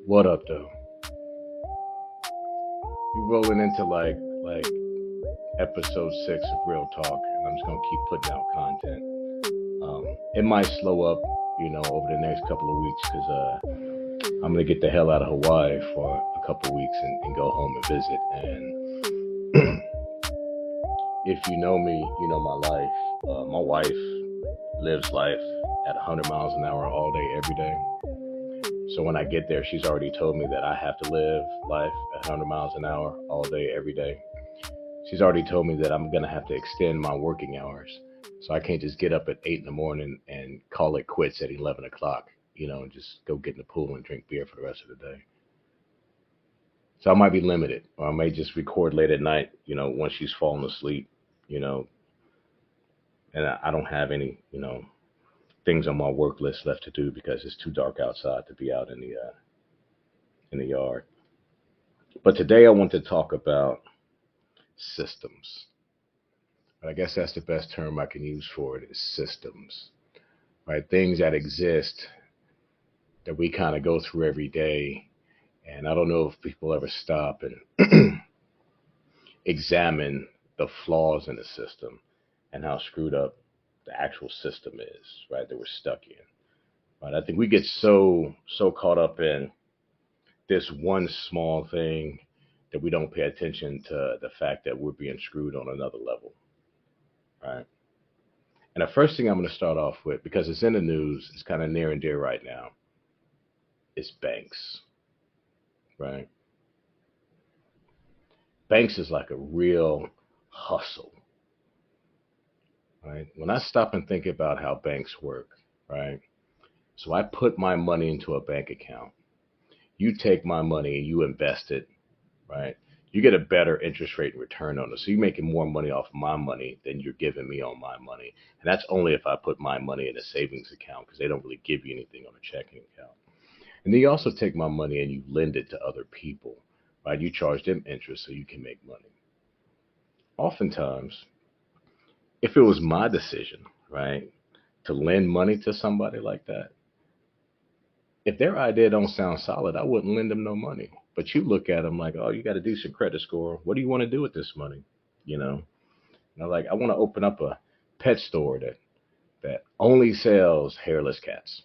What up, though? You rolling into like episode 6 of Real Talk, and I'm just gonna keep putting out content. It might slow up, over the next couple of weeks because I'm gonna get the hell out of Hawaii for a couple of weeks and go home and visit. And if you know me, you know my life. My wife lives life at 100 miles an hour all day, every day. So when I get there, she's already told me that I have to live life at 100 miles an hour all day, every day. She's already told me that I'm going to have to extend my working hours. So I can't just get up at 8 in the morning and call it quits at 11 o'clock, and just go get in the pool and drink beer for the rest of the day. So I might be limited, or I may just record late at night, once she's fallen asleep, you know, and I don't have any, things on my work list left to do because it's too dark outside to be out in the yard. But today I want to talk about systems. I guess that's the best term I can use for it is systems, right? Things that exist that we kind of go through every day. And I don't know if people ever stop and examine the flaws in the system and how screwed up the actual system is, right? That we're stuck in. Right? I think we get so caught up in this one small thing that we don't pay attention to the fact that we're being screwed on another level, right? And the first thing I'm going to start off with, because it's in the news, it's kind of near and dear right now, is banks, right? Banks is like a real hustle, right? When I stop and think about how banks work, right? So I put my money into a bank account. You take my money and you invest it, right? You get a better interest rate and return on it. So you're making more money off my money than you're giving me on my money. And that's only if I put my money in a savings account because they don't really give you anything on a checking account. And then you also take my money and you lend it to other people, right? You charge them interest so you can make money. Oftentimes, if it was my decision, right, to lend money to somebody like that, if their idea don't sound solid, I wouldn't lend them no money. But you look at them like, oh, you got a decent credit score. What do you want to do with this money? You know, like I want to open up a pet store that only sells hairless cats.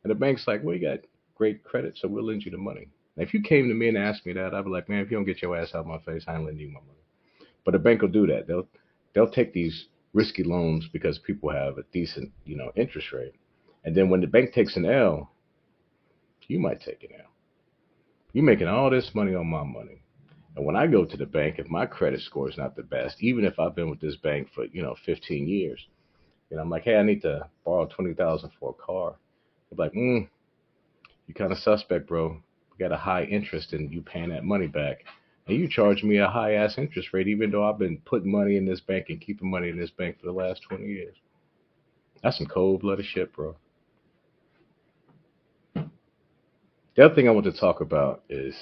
And the bank's like, well, you got great credit, so we'll lend you the money. Now, if you came to me and asked me that, I'd be like, man, if you don't get your ass out of my face, I ain't lending you my money. But the bank will do that. They'll take these risky loans because people have a decent, interest rate. And then when the bank takes an L, you might take an L. You're making all this money on my money. And when I go to the bank, if my credit score is not the best, even if I've been with this bank for 15 years, I'm like, hey, I need to borrow 20,000 for a car. They're like, you kind of suspect, bro. We got a high interest in you paying that money back, and you charge me a high ass interest rate, even though I've been putting money in this bank and keeping money in this bank for the last 20 years. That's some cold blooded shit, bro. The other thing I want to talk about is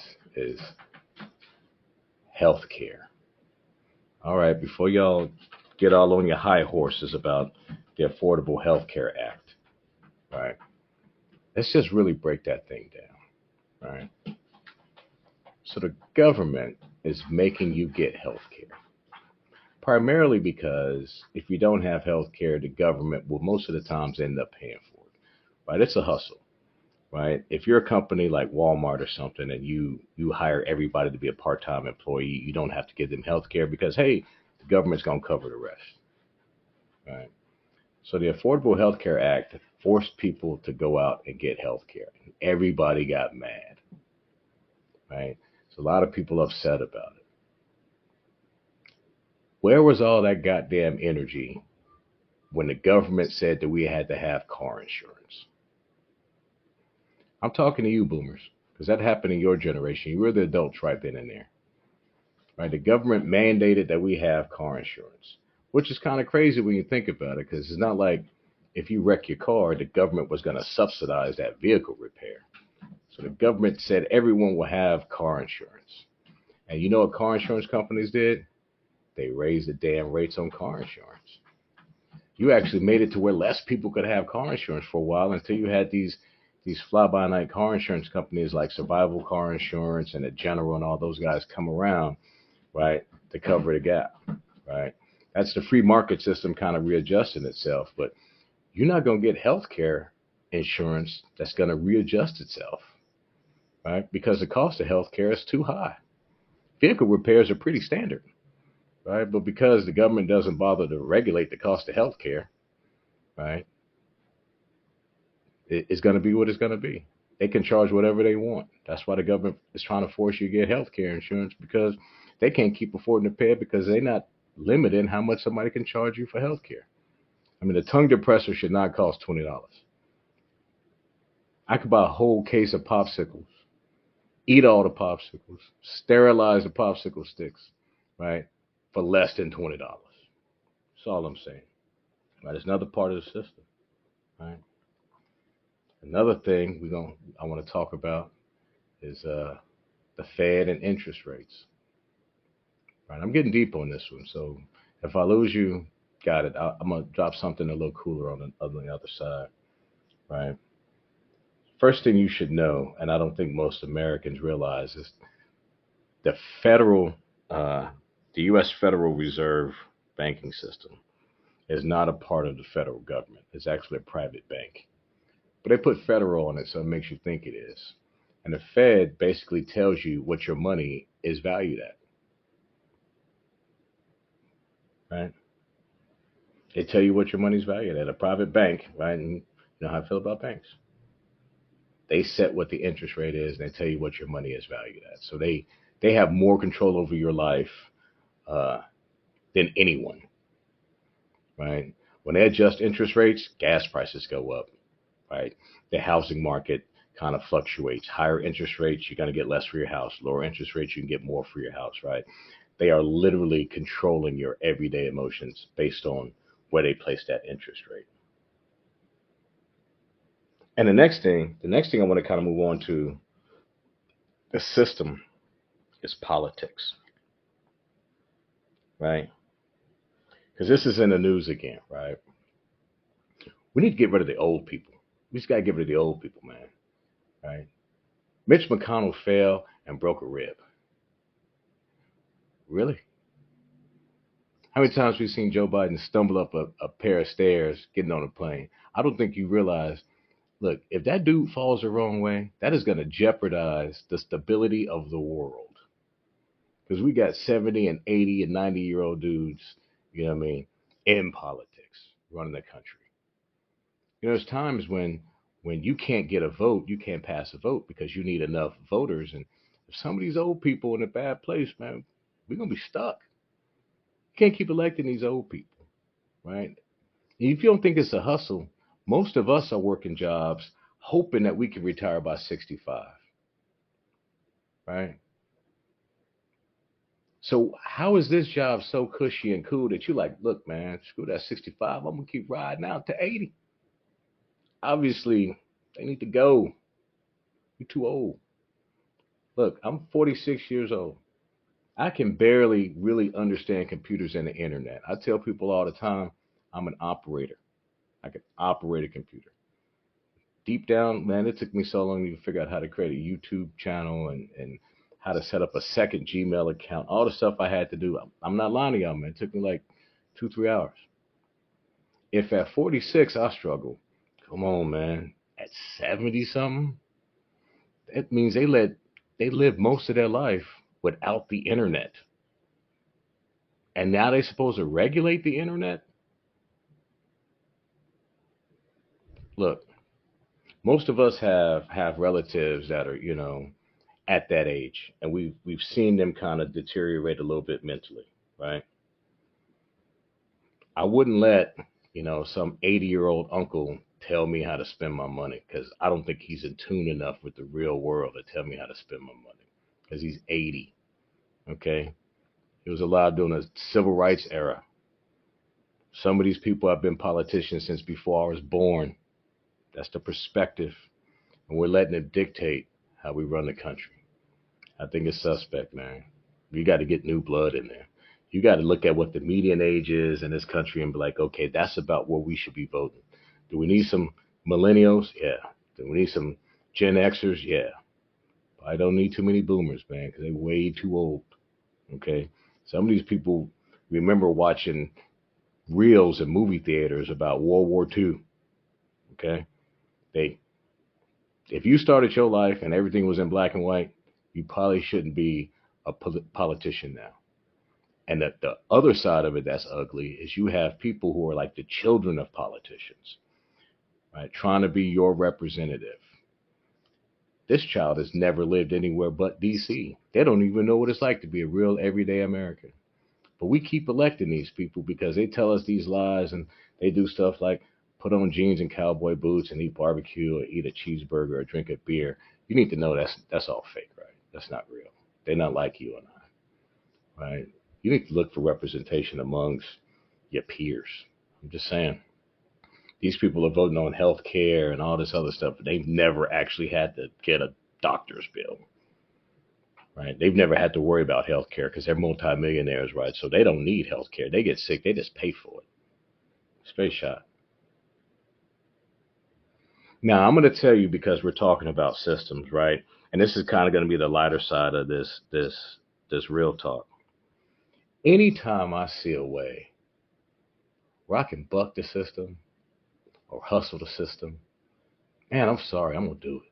healthcare. All right, before y'all get all on your high horses about the Affordable Health Care Act, all right, let's just really break that thing down, all right? So the government is making you get health care, primarily because if you don't have health care, the government will most of the times end up paying for it, right? It's a hustle, right? If you're a company like Walmart or something and you hire everybody to be a part-time employee, you don't have to give them health care because, hey, the government's going to cover the rest, right? So the Affordable Health Care Act forced people to go out and get health care. Everybody got mad, right? So a lot of people upset about it. Where was all that goddamn energy when the government said that we had to have car insurance? I'm talking to you, boomers, because that happened in your generation. You were the adults right then and there, right? The government mandated that we have car insurance, which is kind of crazy when you think about it, because it's not like if you wreck your car, the government was going to subsidize that vehicle repair. So the government said everyone will have car insurance. And you know what car insurance companies did? They raised the damn rates on car insurance. You actually made it to where less people could have car insurance for a while until you had these these fly-by-night car insurance companies like Survival Car Insurance and the General and all those guys come around, right, to cover the gap, right? That's the free market system kind of readjusting itself, but you're not going to get healthcare insurance that's going to readjust itself, right? Because the cost of healthcare is too high. Vehicle repairs are pretty standard, right? But because the government doesn't bother to regulate the cost of healthcare, right, it's going to be what it's going to be. They can charge whatever they want. That's why the government is trying to force you to get health care insurance because they can't keep affording to pay it because they're not limiting how much somebody can charge you for health care. I mean, a tongue depressor should not cost $20. I could buy a whole case of popsicles, eat all the popsicles, sterilize the popsicle sticks, right, for less than $20. That's all I'm saying. Right? It's another part of the system. Right? Another thing I want to talk about is the Fed and interest rates. Right? I'm getting deep on this one, so if I lose you, got it. I'm gonna drop something a little cooler on the other side. Right? First thing you should know, and I don't think most Americans realize, is the federal, uh, the U.S. Federal Reserve banking system is not a part of the federal government. It's actually a private bank. But they put federal on it, so it makes you think it is. And the Fed basically tells you what your money is valued at, right? They tell you what your money's valued at. A private bank, right? And you know how I feel about banks. They set what the interest rate is, and they tell you what your money is valued at. So they have more control over your life uh, than anyone, right? When they adjust interest rates, gas prices go up, right? The housing market kind of fluctuates. Higher interest rates, you're going to get less for your house. Lower interest rates, you can get more for your house, right? They are literally controlling your everyday emotions based on where they place that interest rate. And the next thing I want to kind of move on to the system is politics, right? Because this is in the news again, right? We need to get rid of the old people. We just got to get rid of the old people, man, right? Mitch McConnell fell and broke a rib. Really? How many times we've seen Joe Biden stumble up a pair of stairs getting on a plane? I don't think you realize, look, if that dude falls the wrong way, that is going to jeopardize the stability of the world. Because we got 70 and 80 and 90-year-old dudes, you know what I mean, in politics running the country. You know, there's times when you can't get a vote, you can't pass a vote because you need enough voters. And if some of these old people in a bad place, man, we're going to be stuck. You can't keep electing these old people, right? If you don't think it's a hustle, most of us are working jobs hoping that we can retire by 65, right? So how is this job so cushy and cool that you're like, look, man, screw that 65. I'm gonna keep riding out to 80. Obviously, they need to go. You're too old. Look, I'm 46 years old. I can barely really understand computers and the internet. I tell people all the time, I'm an operator. I can operate a computer. Deep down, man, it took me so long to even figure out how to create a YouTube channel and how to set up a second Gmail account. All the stuff I had to do. I'm not lying to y'all, man. It took me like 2, 3 hours. If at 46 I struggle, come on, man. At 70 something, that means they lived most of their life without the internet. And now they're supposed to regulate the internet? Look, most of us have relatives that are, at that age, and we've seen them kind of deteriorate a little bit mentally, right? I wouldn't let some 80-year-old uncle tell me how to spend my money because I don't think he's in tune enough with the real world to tell me how to spend my money because he's 80. Okay, he was alive during the civil rights era. Some of these people have been politicians since before I was born. That's the perspective, and we're letting it dictate how we run the country. I think it's suspect, man. You got to get new blood in there. You got to look at what the median age is in this country and be like, okay, that's about where we should be voting. Do we need some millennials? Yeah. We need some Gen Xers, yeah. I don't need too many boomers, man, because they're way too old. Okay, some of these people remember watching reels in movie theaters about World War II. Okay, they if you started your life and everything was in black and white, you probably shouldn't be a politician now. And the other side of it that's ugly is you have people who are like the children of politicians, right? Trying to be your representative. This child has never lived anywhere but DC. They don't even know what it's like to be a real everyday American. But we keep electing these people because they tell us these lies and they do stuff like put on jeans and cowboy boots and eat barbecue or eat a cheeseburger or drink a beer. You need to know that's all fake, right? That's not real. They're not like you and I, right? You need to look for representation amongst your peers. I'm just saying. These people are voting on health care and all this other stuff, but they've never actually had to get a doctor's bill, right? They've never had to worry about health care because they're multimillionaires, right? So they don't need health care. They get sick, they just pay for it. Space shot. Now, I'm going to tell you because we're talking about systems, right? And this is kind of going to be the lighter side of this real talk. Anytime I see a way where I can buck the system or hustle the system, man, I'm sorry, I'm going to do it.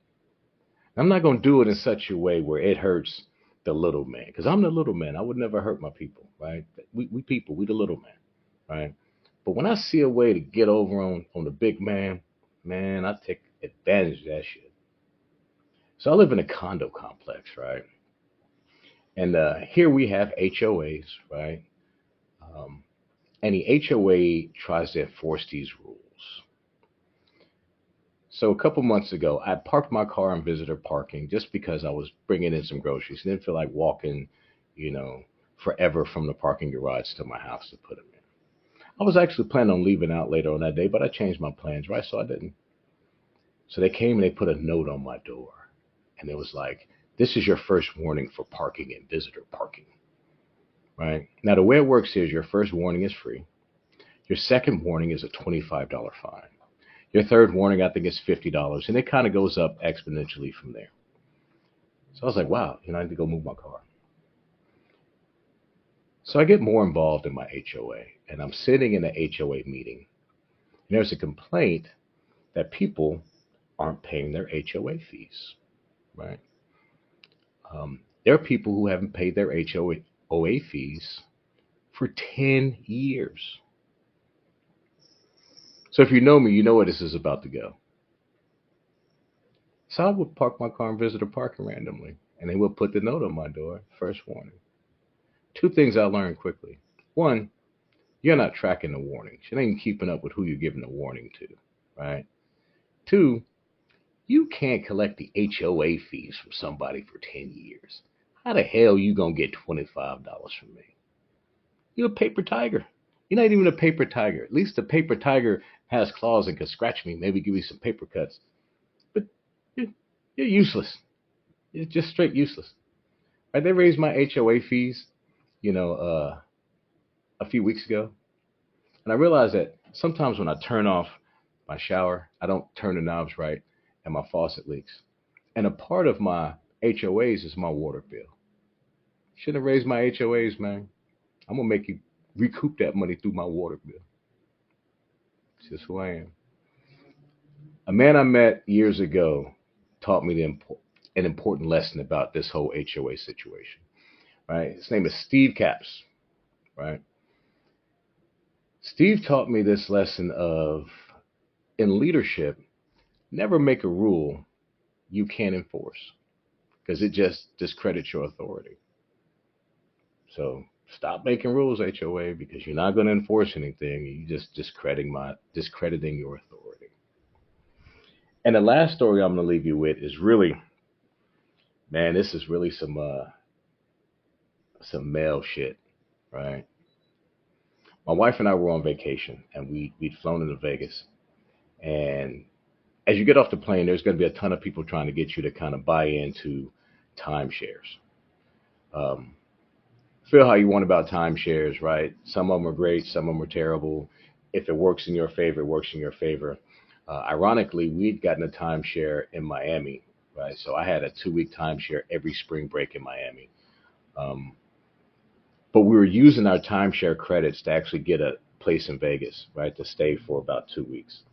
I'm not going to do it in such a way where it hurts the little man, because I'm the little man. I would never hurt my people, right? We people, we the little man, right? But when I see a way to get over on the big man, man, I take advantage of that shit. So I live in a condo complex, right? And here we have HOAs, right? Um, and the HOA tries to enforce these rules. So a couple months ago, I parked my car in visitor parking just because I was bringing in some groceries. I didn't feel like walking, you know, forever from the parking garage to my house to put them in. I was actually planning on leaving out later on that day, but I changed my plans, right? So I didn't. So they came and they put a note on my door, and it was like, "This is your first warning for parking in visitor parking." Right now, the way it works is your first warning is free. Your second warning is a $25 fine. Your third warning, I think, is $50, and it kind of goes up exponentially from there. So I was like, wow, I need to go move my car. So I get more involved in my HOA, and I'm sitting in a HOA meeting, and there's a complaint that people aren't paying their HOA fees, right? There are people who haven't paid their HOA fees for 10 years. So if you know me, you know where this is about to go. So I would park my car in visitor parking randomly, and they would put the note on my door, first warning. Two things I learned quickly. One, you're not tracking the warnings. You ain't keeping up with who you're giving the warning to, right? Two, you can't collect the HOA fees from somebody for 10 years. How the hell you gonna get $25 from me? You're a paper tiger. You're not even a paper tiger. At least the paper tiger has claws and can scratch me, maybe give me some paper cuts. But you're, you're useless. You're just straight useless. Right? They raised my HOA fees, you know, a few weeks ago. And I realized that sometimes when I turn off my shower, I don't turn the knobs right and my faucet leaks. And a part of my HOAs is my water bill. Shouldn't have raised my HOAs, man. I'm going to make you recoup that money through my water bill. It's just who I am. A man I met years ago taught me an important lesson about this whole HOA situation. Right? His name is Steve Capps. Right? Steve taught me this lesson of in leadership, never make a rule you can't enforce because it just discredits your authority. So stop making rules, HOA, because you're not going to enforce anything. You're just discrediting your authority. And the last story I'm going to leave you with is really, man, this is really some male shit, right? My wife and I were on vacation, and we'd flown into Vegas. And as you get off the plane, there's going to be a ton of people trying to get you to kind of buy into timeshares. Um, Feel how you want about timeshares, right? Some of them are great, some of them are terrible. If it works in your favor, it works in your favor. Ironically, we'd gotten a timeshare in Miami, right? So I had a 2 week timeshare every spring break in Miami. Um, but we were using our timeshare credits to actually get a place in Vegas, right, to stay for about 2 weeks.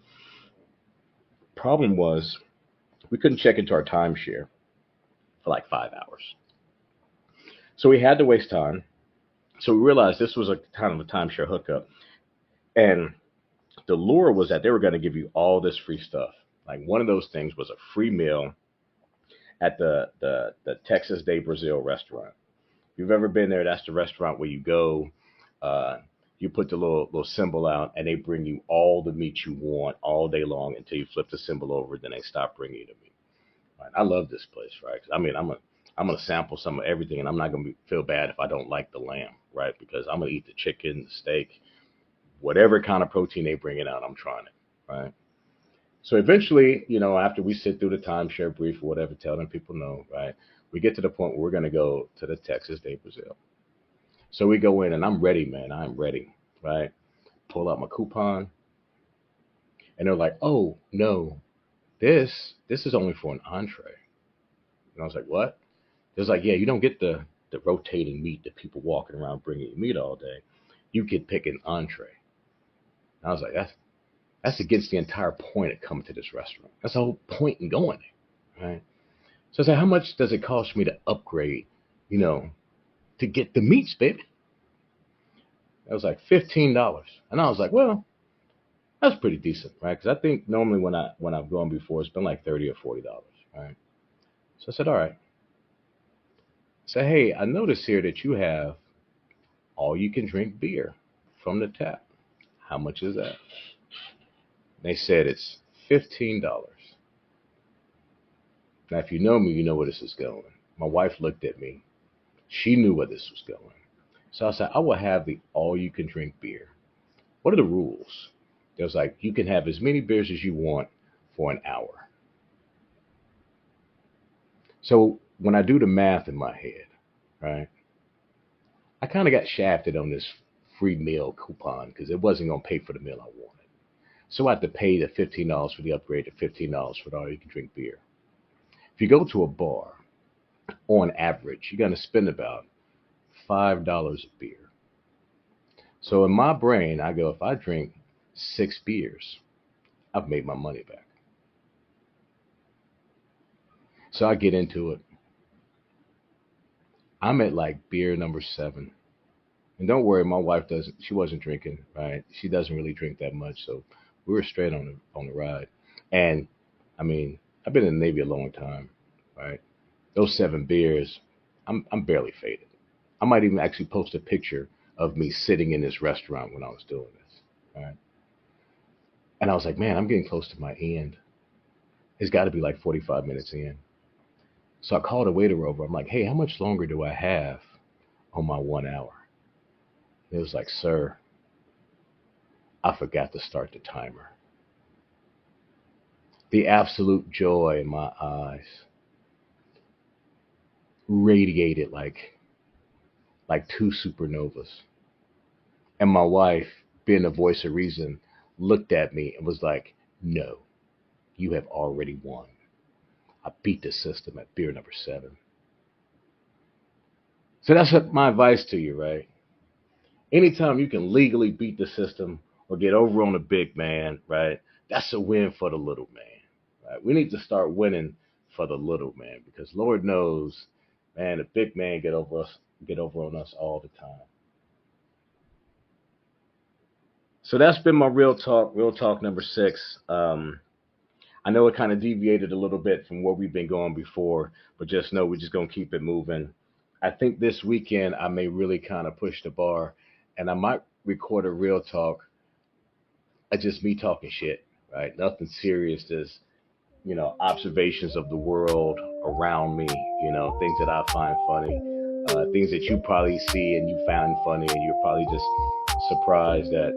Problem was, we couldn't check into our timeshare for like 5 hours. So we had to waste time. So we realized this was a kind of a timeshare hookup. And the lure was that they were going to give you all this free stuff. Like one of those things was a free meal at the Texas de Brazil restaurant. If you've ever been there, that's the restaurant where you go, uh, you put the little symbol out, and they bring you all the meat you want all day long until you flip the symbol over. Then they stop bringing you the meat. Right? I love this place, right? 'Cause, I mean, I'm gonna sample some of everything, and I'm not gonna feel bad if I don't like the lamb, right? Because I'm gonna eat the chicken, the steak, whatever kind of protein they bring it out. I'm trying it, right? So eventually, after we sit through the timeshare brief or whatever, telling people no, right? We get to the point where we're gonna go to the Texas de Brazil. So we go in, and I'm ready, man. I'm ready, right? Pull out my coupon, and they're like, "Oh no, this is only for an entree." And I was like, "What?" It's like, "Yeah, you don't get the rotating meat that people walking around bringing you meat all day. You could pick an entree." And I was like, "That's against the entire point of coming to this restaurant. That's the whole point in going there, right?" So I said, "How much does it cost me to upgrade, you know, to get the meats, baby?" It was like $15, and I was like, "Well, that's pretty decent, right?" Because I think normally when I've gone before, it's been like $30 or $40, right? So I said, "All right." I said, "Hey, I notice here that you have all you can drink beer from the tap. How much is that?" They said it's $15. Now, if you know me, you know where this is going. My wife looked at me. She knew where this was going. So I said, "I will have the all you can drink beer. What are the rules?" It was like, "You can have as many beers as you want for an hour." So when I do the math in my head, right, I kind of got shafted on this free meal coupon because it wasn't going to pay for the meal I wanted. So I had to pay the $15 for the upgrade, the $15 for the all you can drink beer. If you go to a bar, on average, you're going to spend about $5 a beer. So in my brain, I go, if I drink 6 beers, I've made my money back. So I get into it. I'm at like beer number 7. And don't worry, my wife doesn't. She wasn't drinking, right? She doesn't really drink that much, so we were straight on the ride. And I mean, I've been in the Navy a long time, right? Those 7 beers, I'm barely faded. I might even actually post a picture of me sitting in this restaurant when I was doing this, right? And I was like, man, I'm getting close to my end. It's got to be like 45 minutes in. So I called a waiter over. I'm like, hey, how much longer do I have on my 1 hour? And it was like, sir, I forgot to start the timer. The absolute joy in my eyes radiated like two supernovas. And my wife, being the voice of reason, looked at me and was like, no, you have already won. I beat the system at beer number 7. So that's my advice to you, right? Anytime you can legally beat the system or get over on the big man, right? That's a win for the little man. Right? We need to start winning for the little man because Lord knows, man, the big man get over on us all the time. So that's been my real talk number 6. I know it kind of deviated a little bit from where we've been going before, but just know we're just gonna keep it moving. I think this weekend I may really kind of push the bar, and I might record a real talk, just me talking shit, right? Nothing serious, just observations of the world around me, things that I find funny, things that you probably see and you find funny, and you're probably just surprised that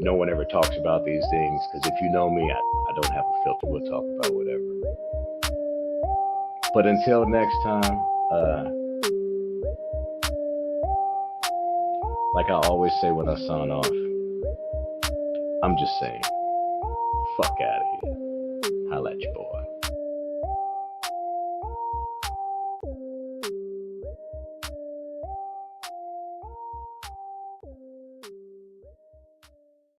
no one ever talks about these things. Because if you know me, I don't have a filter. We'll talk about whatever. But until next time, like I always say when I sign off, I'm just saying. Fuck out of here. Holla at your boy.